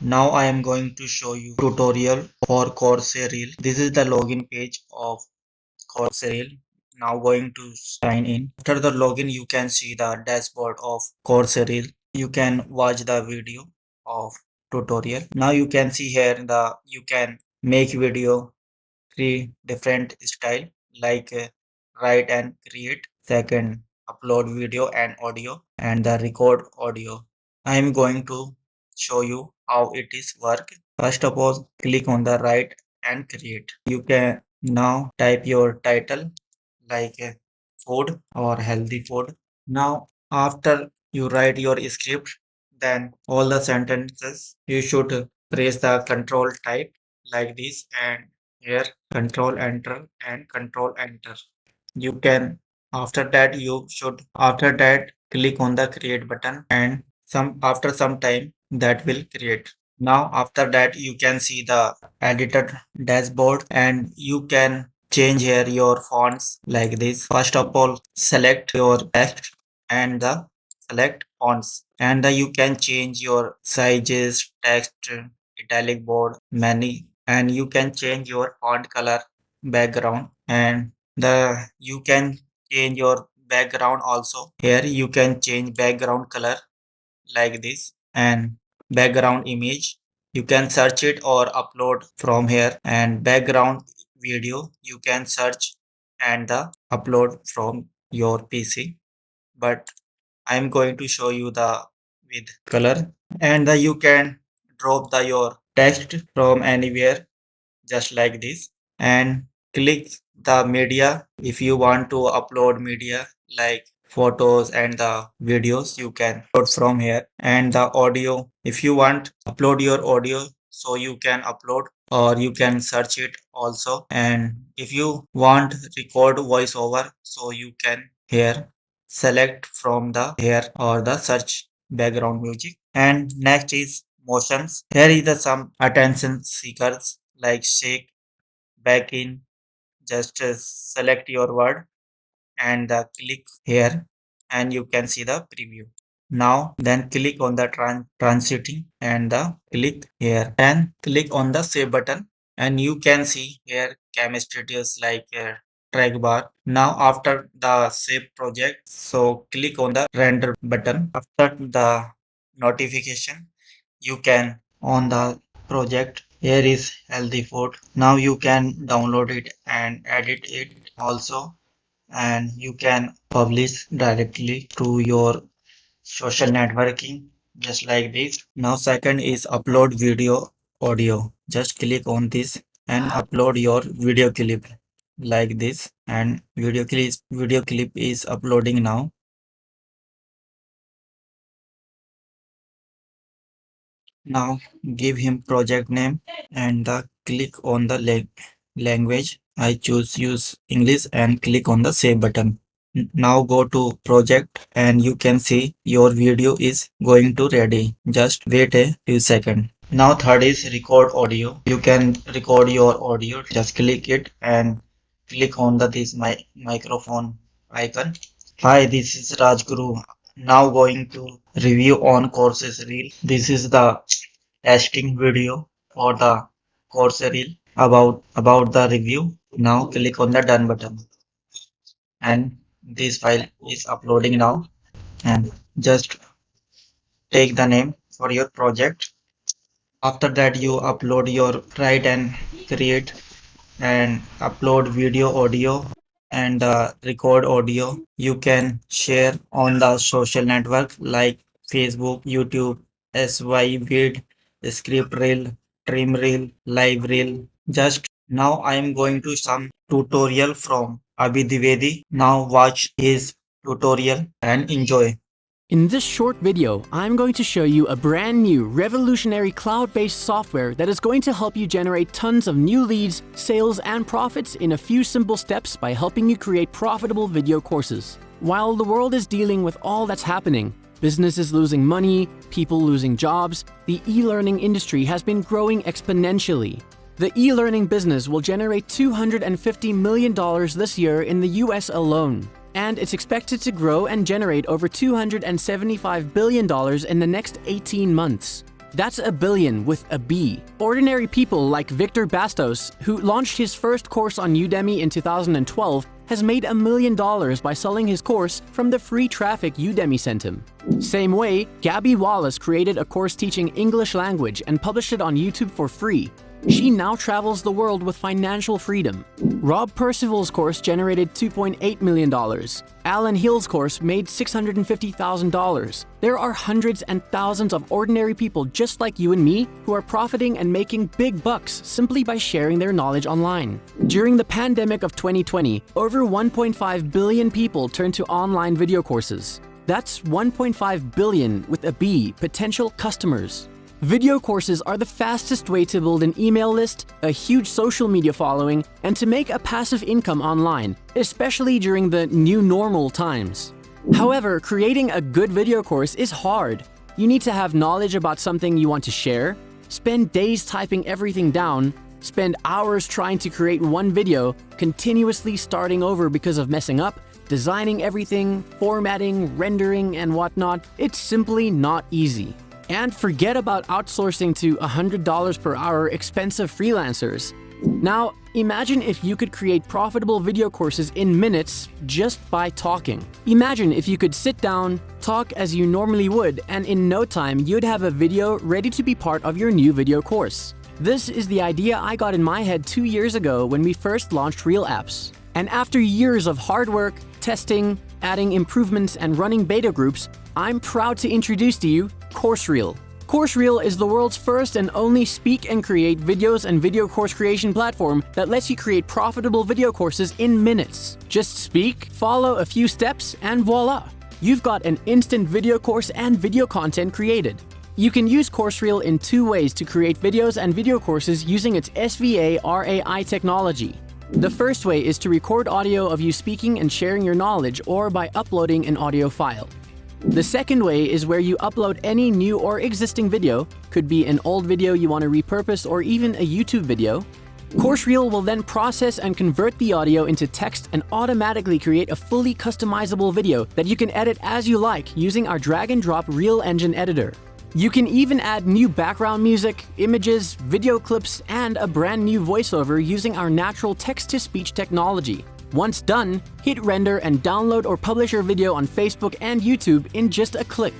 Now I am going to show you tutorial for Coursera. This is the login page of Coursera. Now going to sign in. After the login, you can see the dashboard of Coursera. You can watch the video of tutorial. Now you can see here you can make video three different style like write and create, second upload video and audio, and the record audio. I am going to show you how it is work. First of all, click on the write and create. You can now type your title like food or healthy food. Now after you write your script, then all the sentences you should press the control type like this, and here control enter and control enter. You can after that click on the create button, and some time that will create. Now after that you can see the edited dashboard, and you can change here your fonts like this. First of all, select your text and the select fonts, and you can change your sizes, text, italic bold, many, and you can change your font color, background, and the you can change your background also. Here you can change background color like this, and background image you can search it or upload from here, and background video you can search and the upload from your PC. But I'm going to show you the with color, and you can drop your text from anywhere just like this, and click the media. If you want to upload media like photos and the videos, you can upload from here. And the audio, if you want upload your audio, so you can upload or you can search it also. And if you want record voiceover, so you can here select from the here or the search background music. And next is motions. Here is the some attention seekers like shake, back in, just select your word and click here, and you can see the preview. Now then click on the transiting and the click here and click on the save button, and you can see here chemistry tools like track bar. Now after the save project, so click on the render button. After the notification, you can on the project. Here is healthy food. Now you can download it and edit it also, and you can publish directly to your social networking just like this. Now second is upload video audio. Just click on this and upload your video clip like this, and video clip is uploading now. Now give him project name and click on the language. I choose use English and click on the save button. Now go to project, and you can see your video is going to ready. Just wait a few seconds. Now third is record audio. You can record your audio. Just click it and click on the this microphone icon. Hi, this is Rajguru. Now going to review on courses reel. This is the testing video for the course reel about the review. Now click on the done button, and this file is uploading now. And just take the name for your project. After that you upload your write and create and upload video audio and record audio. You can share on the social network like Facebook, YouTube, SY Script Reel, Trim Reel, Live Reel. Just now I am going to some tutorial from Abhidivedi. Now watch his tutorial and enjoy. In this short video, I'm going to show you a brand new revolutionary cloud-based software that is going to help you generate tons of new leads, sales, and profits in a few simple steps by helping you create profitable video courses. While the world is dealing with all that's happening, businesses losing money, people losing jobs, the e-learning industry has been growing exponentially. The e-learning business will generate $250 million this year in the US alone, and it's expected to grow and generate over $275 billion in the next 18 months. That's a billion with a B. Ordinary people like Victor Bastos, who launched his first course on Udemy in 2012, has made $1 million by selling his course from the free traffic Udemy sent him. Same way, Gabby Wallace created a course teaching English language and published it on YouTube for free. She now travels the world with financial freedom. Rob Percival's course generated $2.8 million. Alan Hill's course made $650,000. There are hundreds and thousands of ordinary people just like you and me who are profiting and making big bucks simply by sharing their knowledge online. During the pandemic of 2020, over 1.5 billion people turned to online video courses. That's 1.5 billion with a B potential customers. Video courses are the fastest way to build an email list, a huge social media following, and to make a passive income online, especially during the new normal times. However, creating a good video course is hard. You need to have knowledge about something you want to share, spend days typing everything down, spend hours trying to create one video, continuously starting over because of messing up, designing everything, formatting, rendering, and whatnot. It's simply not easy. And forget about outsourcing to $100 per hour expensive freelancers. Now, imagine if you could create profitable video courses in minutes just by talking. Imagine if you could sit down, talk as you normally would, and in no time you'd have a video ready to be part of your new video course. This is the idea I got in my head 2 years ago when we first launched Reel Apps. And after years of hard work, testing, adding improvements, and running beta groups, I'm proud to introduce to you CourseReel. CourseReel is the world's first and only speak and create videos and video course creation platform that lets you create profitable video courses in minutes. Just speak, follow a few steps, and voila! You've got an instant video course and video content created. You can use CourseReel in 2 ways to create videos and video courses using its SVA RAI technology. The first way is to record audio of you speaking and sharing your knowledge, or by uploading an audio file. The second way is where you upload any new or existing video, could be an old video you want to repurpose or even a YouTube video. CourseReel will then process and convert the audio into text and automatically create a fully customizable video that you can edit as you like using our drag and drop Reel Engine editor. You can even add new background music, images, video clips, and a brand new voiceover using our natural text-to-speech technology. Once done, hit render and download or publish your video on Facebook and YouTube in just a click.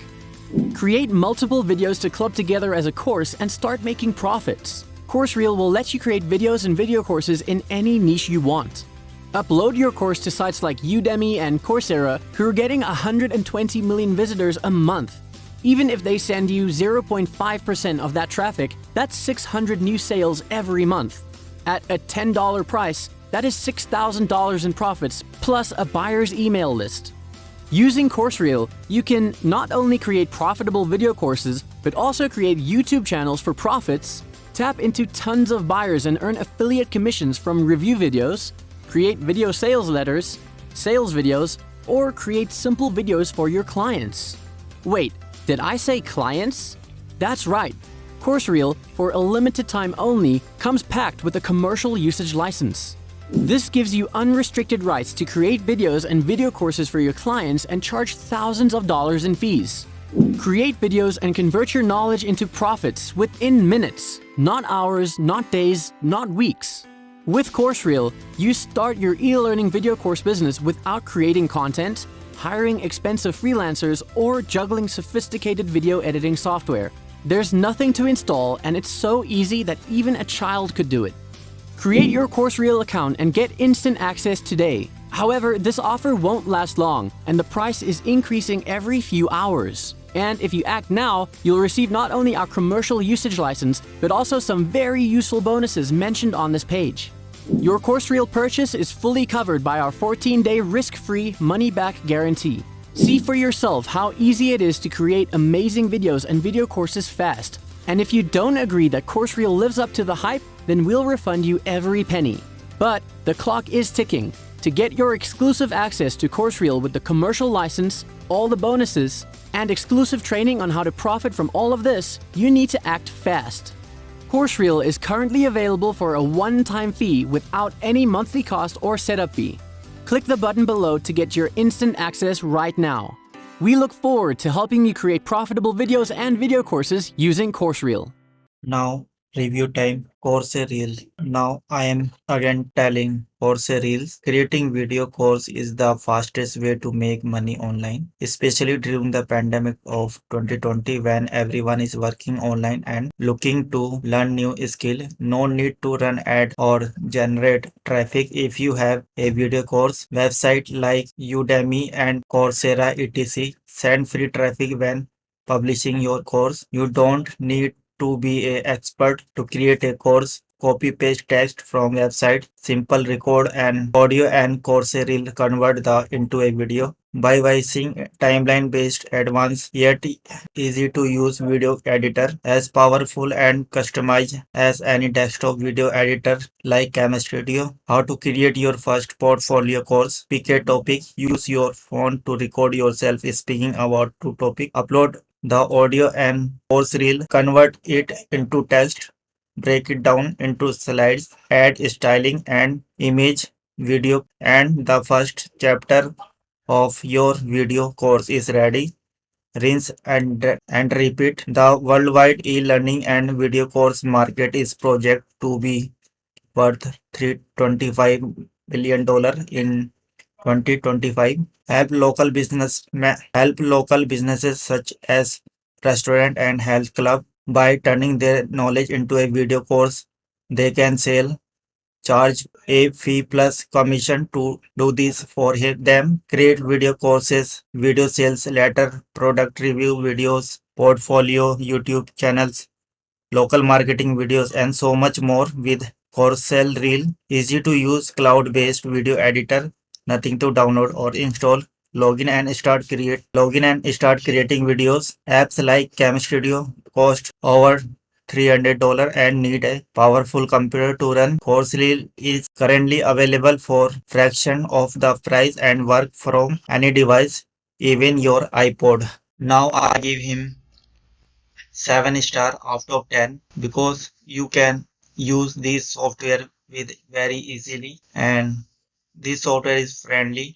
Create multiple videos to club together as a course and start making profits. CourseReel will let you create videos and video courses in any niche you want. Upload your course to sites like Udemy and Coursera, who are getting 120 million visitors a month. Even if they send you 0.5% of that traffic, that's 600 new sales every month. At a $10 price, that is $6,000 in profits, plus a buyer's email list. Using CourseReel, you can not only create profitable video courses, but also create YouTube channels for profits, tap into tons of buyers and earn affiliate commissions from review videos, create video sales letters, sales videos, or create simple videos for your clients. Wait, did I say clients? That's right. CourseReel, for a limited time only, comes packed with a commercial usage license. This gives you unrestricted rights to create videos and video courses for your clients and charge thousands of dollars in fees. Create videos and convert your knowledge into profits within minutes, not hours, not days, not weeks. With CourseReel, you start your e-learning video course business without creating content, hiring expensive freelancers, or juggling sophisticated video editing software. There's nothing to install, and it's so easy that even a child could do it. Create your CourseReel account and get instant access today. However, this offer won't last long, and the price is increasing every few hours. And if you act now, you'll receive not only our commercial usage license, but also some very useful bonuses mentioned on this page. Your CourseReel purchase is fully covered by our 14-day risk-free money-back guarantee. See for yourself how easy it is to create amazing videos and video courses fast. And if you don't agree that CourseReel lives up to the hype, then we'll refund you every penny. But the clock is ticking. To get your exclusive access to CourseReel with the commercial license, all the bonuses, and exclusive training on how to profit from all of this, you need to act fast. CourseReel is currently available for a one-time fee without any monthly cost or setup fee. Click the button below to get your instant access right now. We look forward to helping you create profitable videos and video courses using CourseReel. Now, review time, Coursera Reel. Now, I am again telling Coursera Reels. Creating video course is the fastest way to make money online, especially during the pandemic of 2020 when everyone is working online and looking to learn new skill. No need to run ad or generate traffic if you have a video course. Website like Udemy and Coursera etc. send free traffic when publishing your course. You don't need to be a expert to create a course. Copy paste text from website, simple record an audio and Coursera will convert the into a video by using timeline based advanced yet easy to use video editor as powerful and customized as any desktop video editor like Camera Studio. How to create your first portfolio course. Pick a topic, use your phone to record yourself speaking about to topic, upload the audio and course reel, convert it into text, break it down into slides, add styling and image, video, and the first chapter of your video course is ready. Rinse and repeat. The worldwide e-learning and video course market is projected to be worth $325 billion in 2025. Help local businesses such as restaurant and health club by turning their knowledge into a video course. They can sell, charge a fee plus commission to do this for them. Create video courses, video sales letter, product review videos, portfolio, YouTube channels, local marketing videos, and so much more with Corcel Reel. Easy to use cloud based video editor, nothing to download or install. Login and start creating videos. Apps like Cam Studio cost over $300 and need a powerful computer to run. Coursera is currently available for fraction of the price and work from any device, even your iPod. Now I give him 7 star out of 10 because you can use this software with very easily and this software is friendly.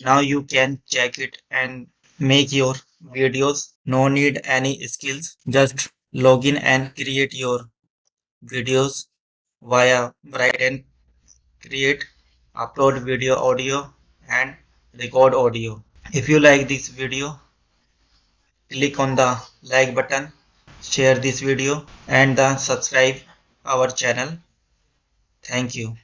Now you can check it and make your videos. No need any skills. Just log in and create your videos via Bright and create, upload video audio and record audio. If you like this video, click on the like button, share this video and the subscribe our channel. Thank you.